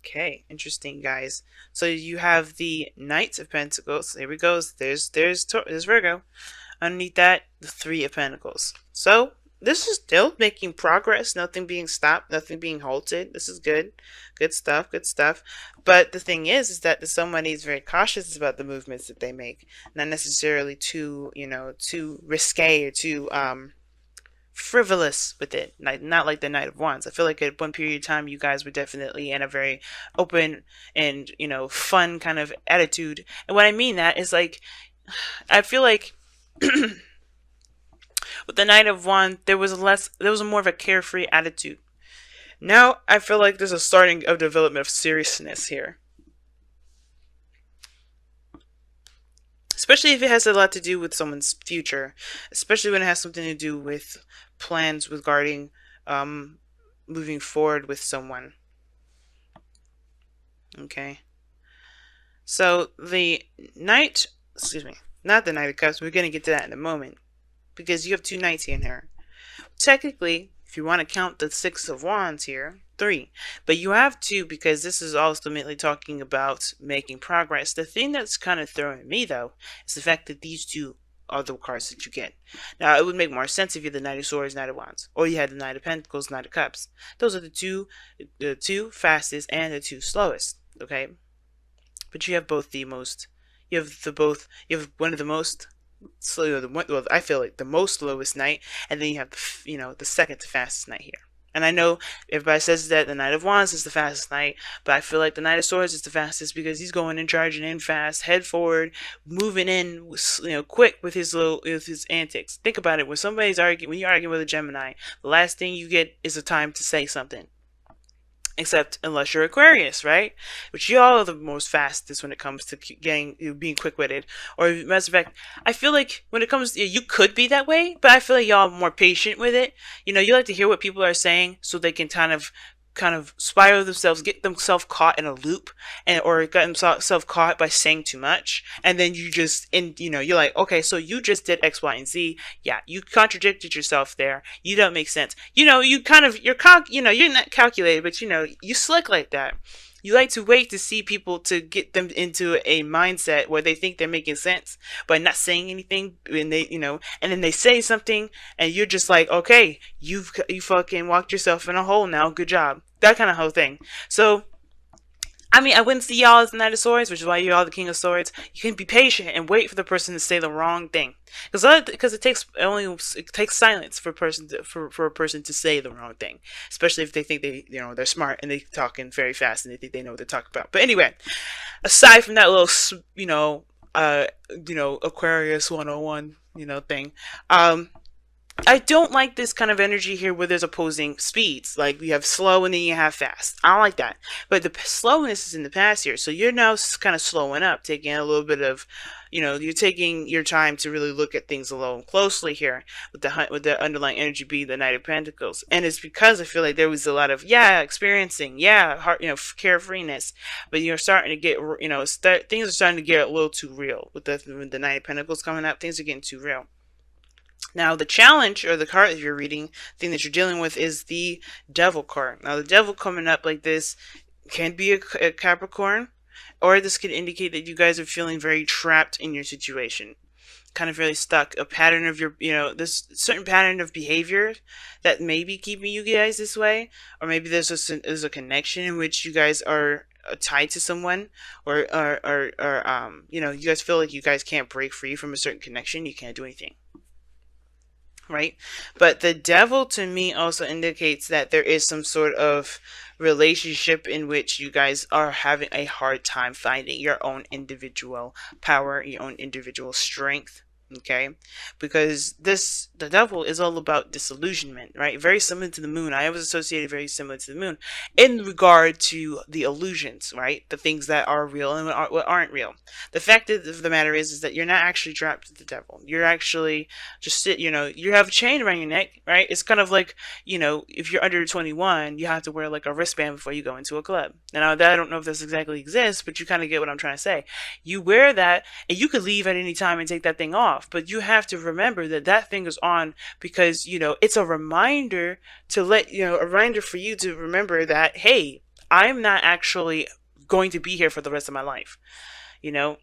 Okay, interesting, guys. So you have the Knight of Pentacles. There we go. There's Virgo. Underneath that, the Three of Pentacles. So this is still making progress. Nothing being stopped. Nothing being halted. This is good. Good stuff. Good stuff. But the thing is that somebody is very cautious about the movements that they make. Not necessarily too, too risque or too frivolous with it, not like the Knight of Wands. I feel like at one period of time you guys were definitely in a very open and fun kind of attitude. And what I mean that is like, I feel like with the Knight of Wands there was a more of a carefree attitude. Now I feel like there's a starting of development of seriousness here, especially if it has a lot to do with someone's future, especially when it has something to do with plans regarding um, moving forward with someone. Okay, so the Knight, excuse me, not the Knight of Cups. We're gonna get to that in a moment because you have two knights in here. Technically, if you want to count the Six of Wands here, three, but you have two because this is ultimately talking about making progress. The thing that's kind of throwing me though is the fact that these two are the cards that you get. Now, it would make more sense if you had the Knight of Swords, Knight of Wands, or you had the Knight of Pentacles, Knight of Cups. Those are the two fastest and the two slowest. Okay, but you have both the most. You have one of the most slow. Well, I feel like the most slowest knight, and then you have the second to fastest knight here. And I know everybody says that the Knight of Wands is the fastest knight, but I feel like the Knight of Swords is the fastest because he's going and charging in fast, head forward, moving in, quick with his antics. Think about it: when you're arguing with a Gemini, the last thing you get is a time to say something. Except unless you're Aquarius, right? Which y'all are the most fastest when it comes to being quick-witted. Or matter of fact, I feel like when it comes to, you could be that way, but I feel like y'all are more patient with it. You like to hear what people are saying so they can kind of spiral themselves, get themselves caught in a loop, or get themselves caught by saying too much, and then you're like, okay, so you just did X, Y, and Z. Yeah, you contradicted yourself there. You don't make sense. You're not calculated, but you slick like that. You like to wait to see people to get them into a mindset where they think they're making sense by not saying anything, and and then they say something, and you're just like, okay, you fucking walked yourself in a hole now. Good job. That kind of whole thing. So I mean, I wouldn't see y'all as the Knight of Swords, which is why you're all the King of Swords. You can be patient and wait for the person to say the wrong thing, because it takes silence for a person to say the wrong thing, especially if they think they're smart and they talking very fast and they think they know what they're talking about. But anyway, aside from that little Aquarius 101 thing, I don't like this kind of energy here where there's opposing speeds. Like we have slow and then you have fast. I don't like that. But the slowness is in the past here. So you're now kind of slowing up, taking a little bit of, you're taking your time to really look at things a little closely here with the underlying energy being the Knight of Pentacles. And it's because I feel like there was a lot of, experiencing, heart, carefreeness. But you're starting to get, things are starting to get a little too real with the Knight of Pentacles coming up. Things are getting too real. Now, the challenge, or the card that you're reading, thing that you're dealing with, is the Devil card. Now, the Devil coming up like this can be a Capricorn, or this could indicate that you guys are feeling very trapped in your situation, kind of really stuck. A pattern of this certain pattern of behavior that may be keeping you guys this way, or maybe there's a connection in which you guys are tied to someone, or you guys feel like you guys can't break free from a certain connection. You can't do anything. Right? But the Devil to me also indicates that there is some sort of relationship in which you guys are having a hard time finding your own individual power, your own individual strength. Okay, because the Devil is all about disillusionment, right? Very similar to the moon. I always associated very similar to the moon in regard to the illusions, right? The things that are real and what aren't real. The fact of the matter is that you're not actually trapped with the Devil. You're actually you have a chain around your neck, right? It's kind of like, if you're under 21, you have to wear like a wristband before you go into a club. Now, I don't know if this exactly exists, but you kind of get what I'm trying to say. You wear that, and you could leave at any time and take that thing off. But you have to remember that thing is on because, it's a reminder to a reminder for you to remember that, hey, I'm not actually going to be here for the rest of my life. You know,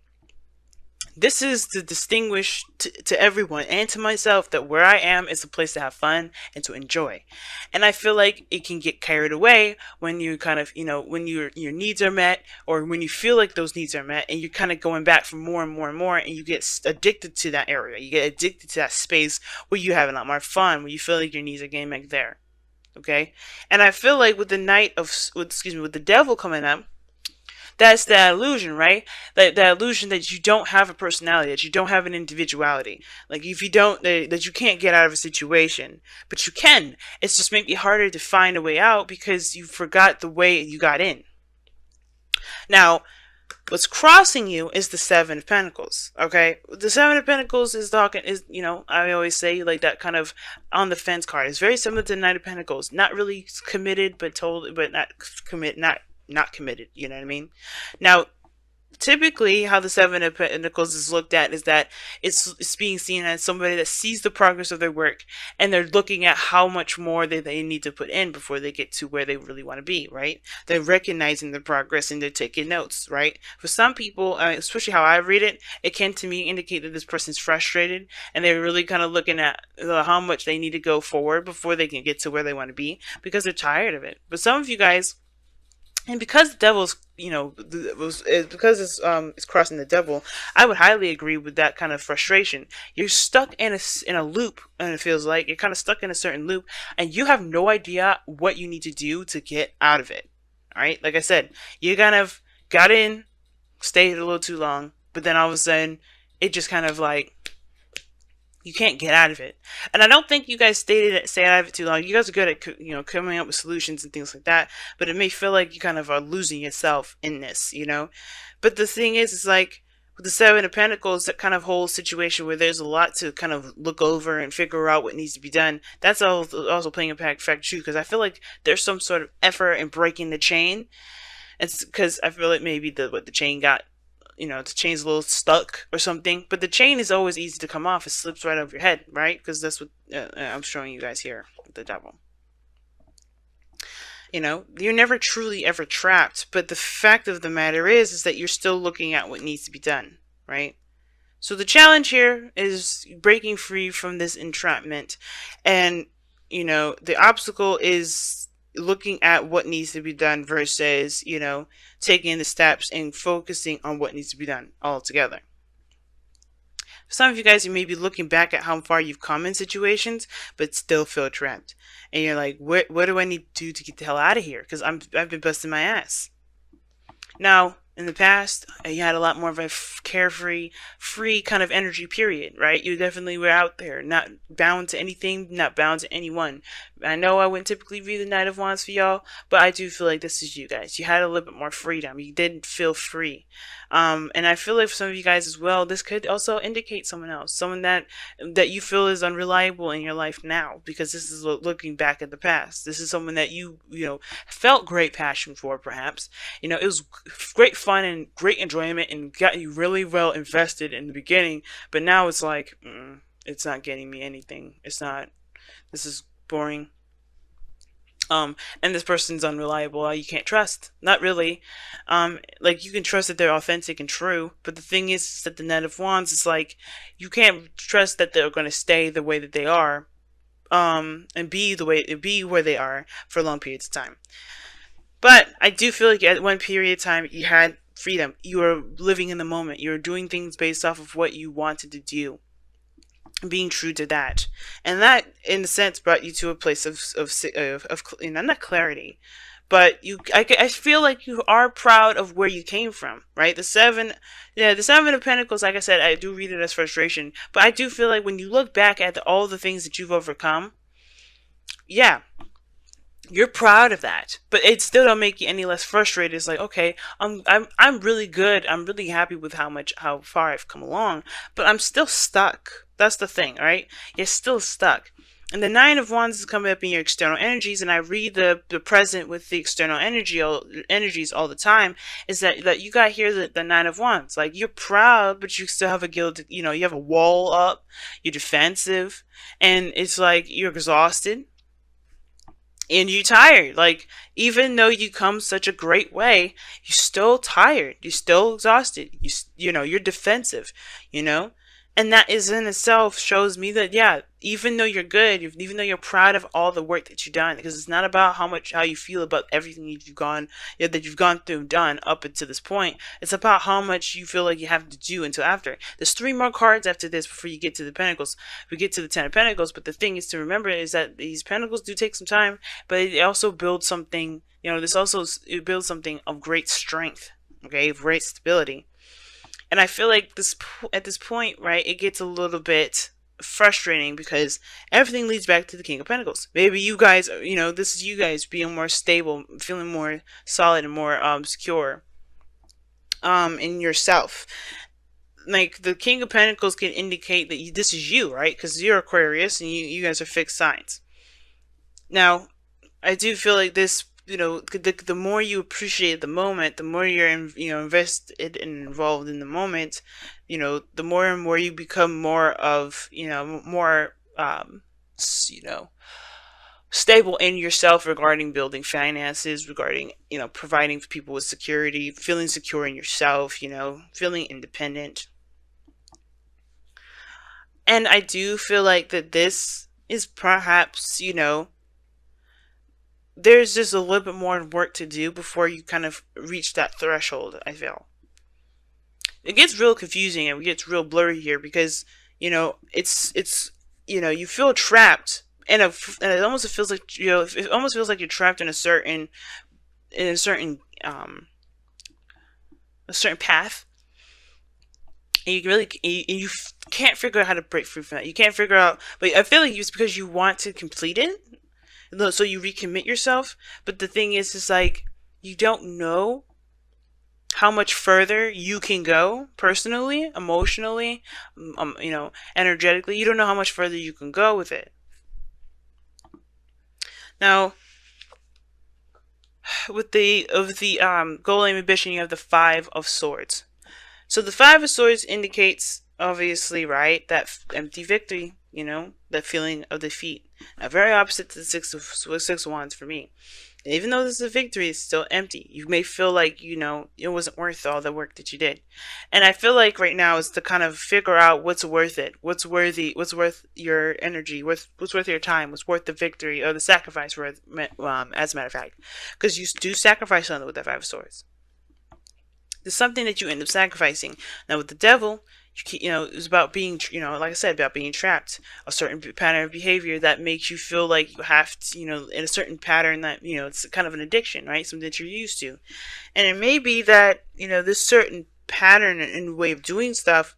this is to distinguish to everyone and to myself that where I am is a place to have fun and to enjoy. And I feel like it can get carried away when you kind of, when your needs are met, or when you feel like those needs are met, and you're kind of going back for more and more and more, and you get addicted to that area. You get addicted to that space where you have a lot more fun, where you feel like your needs are getting met there. Okay? And I feel like with the with the devil coming up, that's that illusion, right? That illusion that you don't have a personality, that you don't have an individuality. Like if you don't, that you can't get out of a situation, but you can. It's just maybe harder to find a way out because you forgot the way you got in. Now, what's crossing you is the Seven of Pentacles. Okay, the Seven of Pentacles is talking I always say like that kind of on the fence card. It's very similar to the Knight of Pentacles. Not really committed, but not committed, you know what I mean? Now, typically how the Seven of Pentacles is looked at is that it's being seen as somebody that sees the progress of their work, and they're looking at how much more they need to put in before they get to where they really want to be, right? They're recognizing the progress and they're taking notes, right? For some people, especially how I read it, it can to me indicate that this person's frustrated and they're really kind of looking at how much they need to go forward before they can get to where they want to be, because they're tired of it. But some of you guys, and because the devil's, because it's crossing the devil, I would highly agree with that kind of frustration. You're stuck in a loop, and it feels like you're kind of stuck in a certain loop, and you have no idea what you need to do to get out of it. All right, like I said, you kind of got in, stayed a little too long, but then all of a sudden, it just kind of like, you can't get out of it. And I don't think you guys stay out of it too long. You guys are good at coming up with solutions and things like that, but it may feel like you kind of are losing yourself in this, But the thing is like with the Seven of Pentacles, that kind of whole situation where there's a lot to kind of look over and figure out what needs to be done. That's also playing a factor too, because I feel like there's some sort of effort in breaking the chain. It's because I feel like maybe the chain got, the chain's a little stuck or something. But the chain is always easy to come off. It slips right over your head, right? Because that's what I'm showing you guys here with the devil. You're never truly ever trapped. But the fact of the matter is that you're still looking at what needs to be done, right? So the challenge here is breaking free from this entrapment. And, the obstacle is looking at what needs to be done versus, taking the steps and focusing on what needs to be done altogether. Some of you guys, you may be looking back at how far you've come in situations, but still feel trapped. And you're like, what do I need to do to get the hell out of here? Because I've been busting my ass. Now, in the past, you had a lot more of a carefree, free kind of energy period, right? You definitely were out there, not bound to anything, not bound to anyone. I know I wouldn't typically read the Knight of Wands for y'all, but I do feel like this is you guys. You had a little bit more freedom. You didn't feel free. And I feel like for some of you guys as well, this could also indicate someone else, someone that you feel is unreliable in your life now, because this is looking back at the past. This is someone that you felt great passion for, perhaps. It was great fun and great enjoyment and got you really well invested in the beginning, but now it's like, it's not getting me anything. It's not, this is boring. And this person's unreliable. You can't trust. Not really. Like you can trust that they're authentic and true, but the thing is that the Knight of Wands is like, you can't trust that they're going to stay the way that they are, and be where they are for long periods of time. But I do feel like at one period of time you had freedom. You were living in the moment. You were doing things based off of what you wanted to do, being true to that, and that in a sense brought you to a place of not clarity, but I feel like you are proud of where you came from, right? The Seven of Pentacles, like I said, I do read it as frustration, but I do feel like when you look back at all the things that you've overcome, yeah, you're proud of that, but it still don't make you any less frustrated. It's like, okay, I'm really good. I'm really happy with how far I've come along, but I'm still stuck. That's the thing, right? You're still stuck. And the Nine of Wands is coming up in your external energies, and I read the present with the external energies all the time. Is that you got here the Nine of Wands? Like you're proud, but you still have a guilt. You have a wall up. You're defensive, and it's like you're exhausted. and you tired. Like, even though you come such a great way, you're still tired, you're still exhausted, you know, you're defensive, you know. And that is in itself shows me that, yeah, even though you're good, even though you're proud of all the work that you've done, because it's not about how you feel about everything you've gone, yeah, that you've gone through and done up until this point. It's about how much you feel like you have to do until after. There's 3 more cards after this before you get to the Pentacles. We get to the 10 of Pentacles, but the thing is to remember is that these Pentacles do take some time, but it also builds something. You know, this also it builds something of great strength. Okay, of great stability. And I feel like this at this point, right, it gets a little bit frustrating because everything leads back to the King of Pentacles. Maybe you guys, you know, this is you guys being more stable, feeling more solid and more secure in yourself. Like, the King of Pentacles can indicate that this is you, right? Because you're Aquarius and you guys are fixed signs. Now, I do feel like this, you know, the more you appreciate the moment, the more you're invested and involved in the moment, you know, the more and more you become more of, you know, more you know, stable in yourself regarding building finances, regarding, you know, providing people with security, feeling secure in yourself, you know, feeling independent. And I do feel like that this is perhaps, you know, there's just a little bit more work to do before you kind of reach that threshold, I feel. It gets real confusing and it gets real blurry here because, you know, it's you know, you feel trapped and it almost feels like, you know, it almost feels like you're trapped in a certain in a certain path. And you really you can't figure out how to break free from that. You can't figure out, but I feel like it's because you want to complete it, so you recommit yourself. But the thing is like, you don't know how much further you can go personally, emotionally, you know, energetically. You don't know how much further you can go with it. Now, with the goal, aim, ambition, you have the 5 of Swords. So the 5 of Swords indicates, obviously, right, that empty victory. You know, that feeling of defeat. Now, very opposite to the Six of Wands for me. And even though this is a victory, it's still empty. You may feel like, you know, it wasn't worth all the work that you did. And I feel like right now is to kind of figure out what's worth it. What's worthy, what's worth your energy, what's worth your time, what's worth the victory or the sacrifice, as a matter of fact. Because you do sacrifice something with that 5 of Swords. There's something that you end up sacrificing. Now with the Devil, you know, it's about being, you know, like I said, about being trapped. A certain pattern of behavior that makes you feel like you have to, you know, in a certain pattern that, you know, it's kind of an addiction, right? Something that you're used to. And it may be that, you know, this certain pattern and way of doing stuff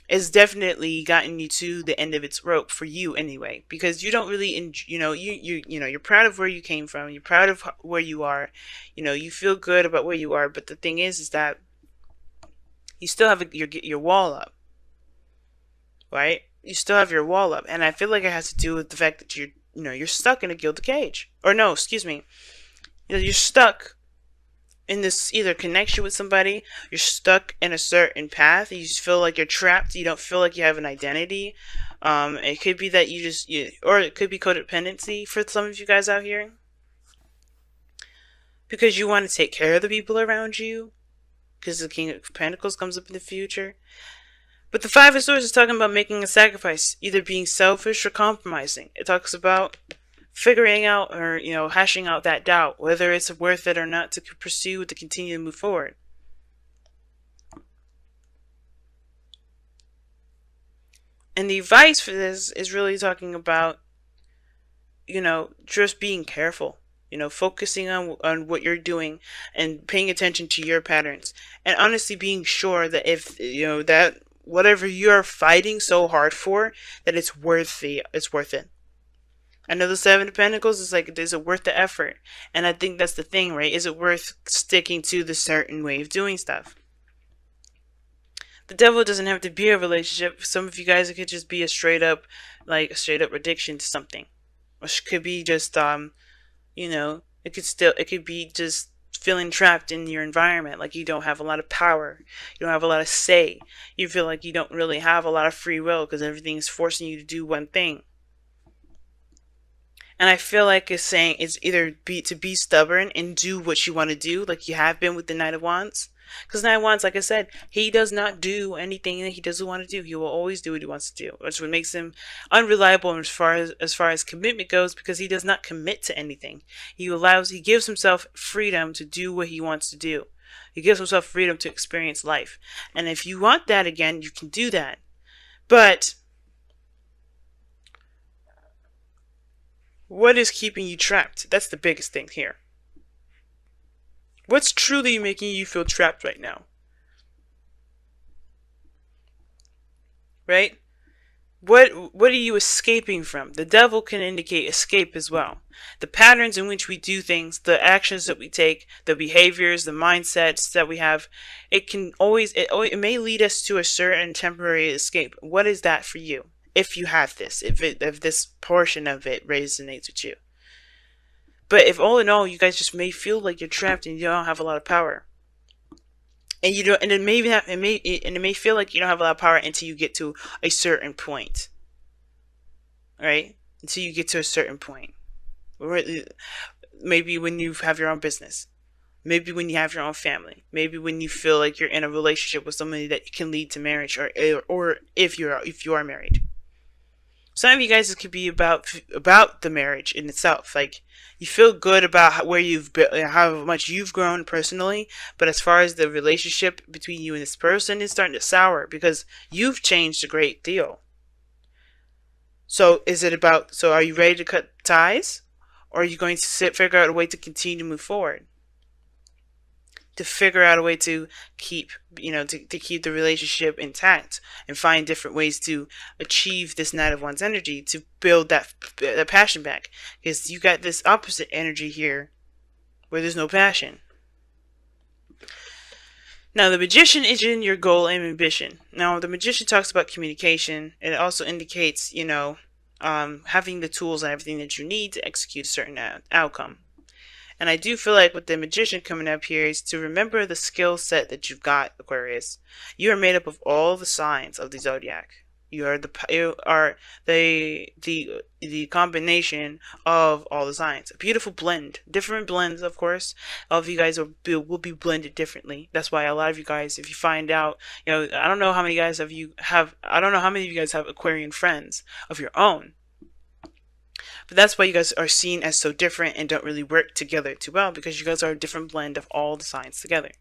has definitely gotten you to the end of its rope for you anyway, because you don't really, you know, you know, you're proud of where you came from, you're proud of where you are, you know, you feel good about where you are, but the thing is that you still have your wall up, right? You still have your wall up, and I feel like it has to do with the fact that you know, you're stuck in a gilded cage, or no, excuse me, you know, you're stuck in this either connection with somebody, you're stuck in a certain path, you just feel like you're trapped, you don't feel like you have an identity. It could be that or it could be codependency for some of you guys out here, because you want to take care of the people around you, because the King of Pentacles comes up in the future. But the 5 of Swords is talking about making a sacrifice, either being selfish or compromising. It talks about figuring out, or, you know, hashing out that doubt, whether it's worth it or not to pursue, to continue to move forward. And the advice for this is really talking about, you know, just being careful, you know, focusing on what you're doing and paying attention to your patterns, and honestly being sure that if, you know, that whatever you're fighting so hard for, that it's worth it. I know the 7 of Pentacles is like, is it worth the effort? And I think that's the thing, right? Is it worth sticking to the certain way of doing stuff? The Devil doesn't have to be a relationship. Some of you guys, it could just be a straight up addiction to something. Or it could be just, you know, it could be just feeling trapped in your environment, like you don't have a lot of power, you don't have a lot of say, you feel like you don't really have a lot of free will because everything is forcing you to do one thing. And I feel like it's saying it's either be stubborn and do what you want to do, like you have been with the Knight of Wands. Because Knight of Wands, like I said, he does not do anything that he doesn't want to do. He will always do what he wants to do, which what makes him unreliable as far as commitment goes, because he does not commit to anything. He gives himself freedom to do what he wants to do. He gives himself freedom to experience life. And if you want that again, you can do that. But what is keeping you trapped? That's the biggest thing here. What's truly making you feel trapped right now? Right? What are you escaping from? The devil can indicate escape as well. The patterns in which we do things, the actions that we take, the behaviors, the mindsets that we have, it may lead us to a certain temporary escape. What is that for you? If you have this, if this portion of it resonates with you. But if all in all you guys just may feel like you're trapped and you don't have a lot of power, and you don't, and it may feel like you don't have a lot of power until you get to a certain point, right? Until you get to a certain point, maybe when you have your own business, maybe when you have your own family, maybe when you feel like you're in a relationship with somebody that can lead to marriage, or if you are married. Some of you guys, it could be about the marriage in itself. Like, you feel good about where you've been, how much you've grown personally, but as far as the relationship between you and this person is starting to sour because you've changed a great deal. So are you ready to cut ties, or are you going to figure out a way to continue to move forward? To figure out a way to keep, to keep the relationship intact and find different ways to achieve this Knight of Wands energy, to build that passion back. Because you got this opposite energy here where there's no passion. Now, the Magician is in your goal and ambition. Now, the Magician talks about communication. It also indicates, having the tools and everything that you need to execute a certain outcome. And I do feel like with the Magician coming up here is to remember the skill set that you've got, Aquarius. You are made up of all the signs of the zodiac. You are the combination of all the signs. A beautiful blend. Different blends, of course. All of you guys will be blended differently. That's why a lot of you guys, if you find out, I don't know how many guys I don't know how many of you guys have Aquarian friends of your own. But that's why you guys are seen as so different and don't really work together too well, because you guys are a different blend of all the signs together.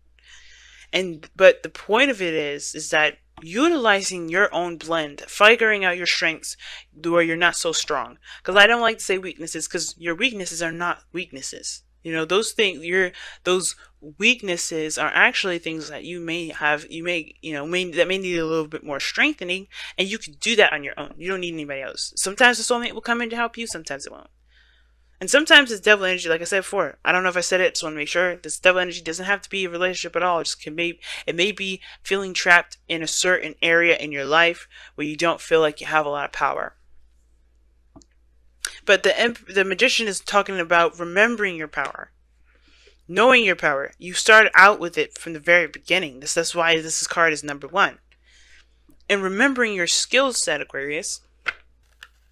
But the point of it is that utilizing your own blend, figuring out your strengths where you're not so strong. Because I don't like to say weaknesses, because your weaknesses are not weaknesses. Those weaknesses are actually things that you may have, that may need a little bit more strengthening, and you can do that on your own. You don't need anybody else. Sometimes the soulmate will come in to help you, sometimes it won't. And sometimes it's devil energy, like I said before. I don't know if I said it, just want to make sure. This devil energy doesn't have to be a relationship at all. It may be feeling trapped in a certain area in your life where you don't feel like you have a lot of power. But the Magician is talking about remembering your power, knowing your power. You start out with it from the very beginning. That's why this card is number 1. And remembering your skill set, Aquarius,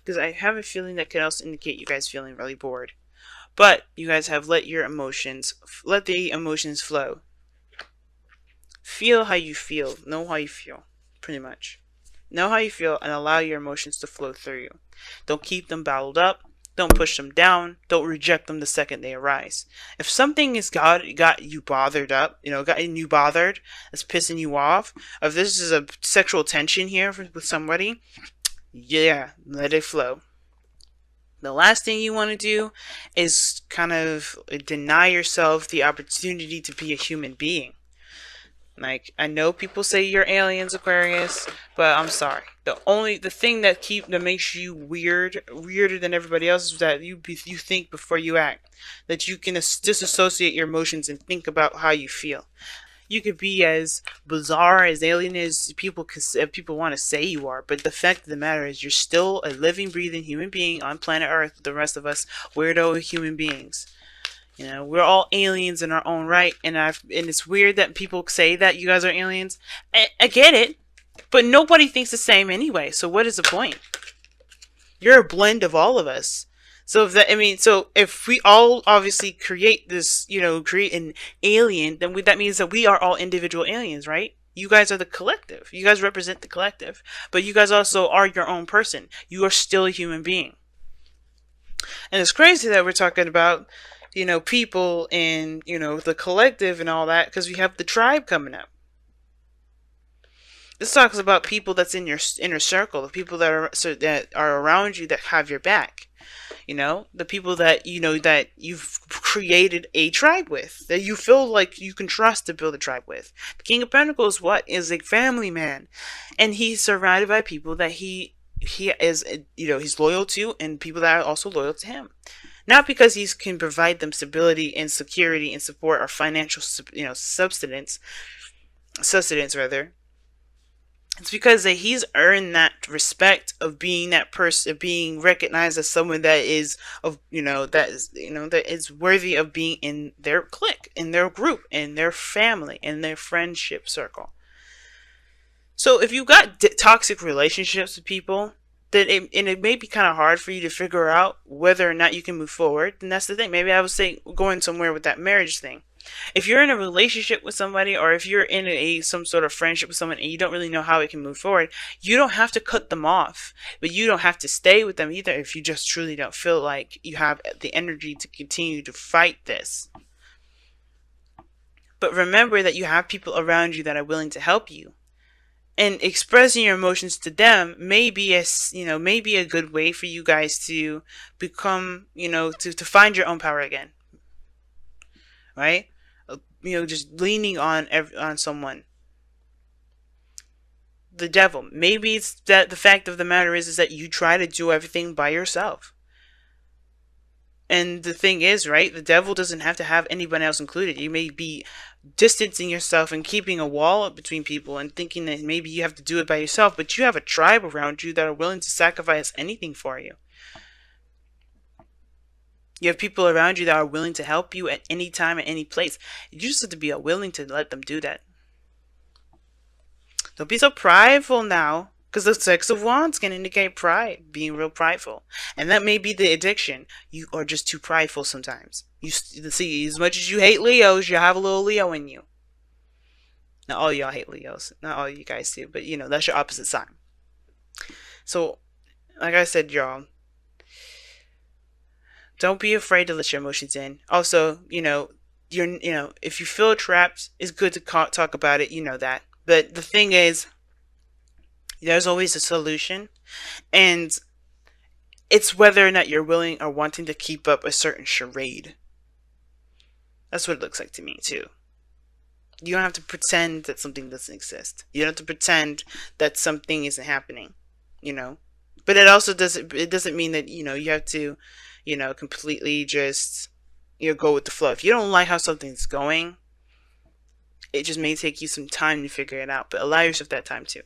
because I have a feeling that could also indicate you guys feeling really bored. But you guys have let the emotions flow. Feel how you feel. Know how you feel, pretty much. Know how you feel and allow your emotions to flow through you. Don't keep them bottled up. Don't push them down. Don't reject them the second they arise. If something has got you bothered up, gotten you bothered, that's pissing you off, if this is a sexual tension here with somebody, yeah, let it flow. The last thing you want to do is kind of deny yourself the opportunity to be a human being. Like, I know people say you're aliens, Aquarius, but I'm sorry. The thing that makes you weirder than everybody else, is that you think before you act. That you can disassociate your emotions and think about how you feel. You could be as bizarre, as alien as people want to say you are, but the fact of the matter is you're still a living, breathing human being on planet Earth with the rest of us weirdo human beings. We're all aliens in our own right, and it's weird that people say that you guys are aliens. I get it, but nobody thinks the same anyway, so what is the point? You're a blend of all of us. So if that, I mean, so if we all obviously create this, create an alien, then that means that we are all individual aliens, right? You guys are the collective. You guys represent the collective, but you guys also are your own person. You are still a human being. And it's crazy that we're talking about, people and, the collective and all that, because we have the tribe coming up. This talks about people that's in your inner circle, the people that are around you that have your back. The people that that you've created a tribe with, that you feel like you can trust to build a tribe with. The King of Pentacles is a family man, and he's surrounded by people that he is he's loyal to, and people that are also loyal to him. Not because he can provide them stability and security and support or financial sustenance rather. It's because that he's earned that respect of being that person, of being recognized as someone that is that is worthy of being in their clique, in their group, in their family, in their friendship circle. So if you've got toxic relationships with people, then it may be kind of hard for you to figure out whether or not you can move forward. And that's the thing. Maybe I would say going somewhere with that marriage thing. If you're in a relationship with somebody, or if you're in some sort of friendship with someone and you don't really know how it can move forward, you don't have to cut them off, but you don't have to stay with them either if you just truly don't feel like you have the energy to continue to fight this. But remember that you have people around you that are willing to help you. And expressing your emotions to them may be a good way for you guys to become, to find your own power again. Right? Just leaning on someone. The devil. Maybe it's that the fact of the matter is that you try to do everything by yourself. And the thing is, right, the devil doesn't have to have anyone else included. You may be distancing yourself and keeping a wall up between people and thinking that maybe you have to do it by yourself, but you have a tribe around you that are willing to sacrifice anything for you. You have people around you that are willing to help you at any time, at any place. You just have to be willing to let them do that. Don't be so prideful now, because the Six of Wands can indicate pride, being real prideful. And that may be the addiction. You are just too prideful sometimes. You see, as much as you hate Leos, you have a little Leo in you. Not all y'all hate Leos. Not all you guys do, but that's your opposite sign. So, like I said, y'all, don't be afraid to let your emotions in. Also, if you feel trapped, it's good to talk about it. You know that. But the thing is, there's always a solution, and it's whether or not you're willing or wanting to keep up a certain charade. That's what it looks like to me too. You don't have to pretend that something doesn't exist. You don't have to pretend that something isn't happening. But it also doesn't mean that you have to completely just go with the flow. If you don't like how something's going, it just may take you some time to figure it out, but allow yourself that time too.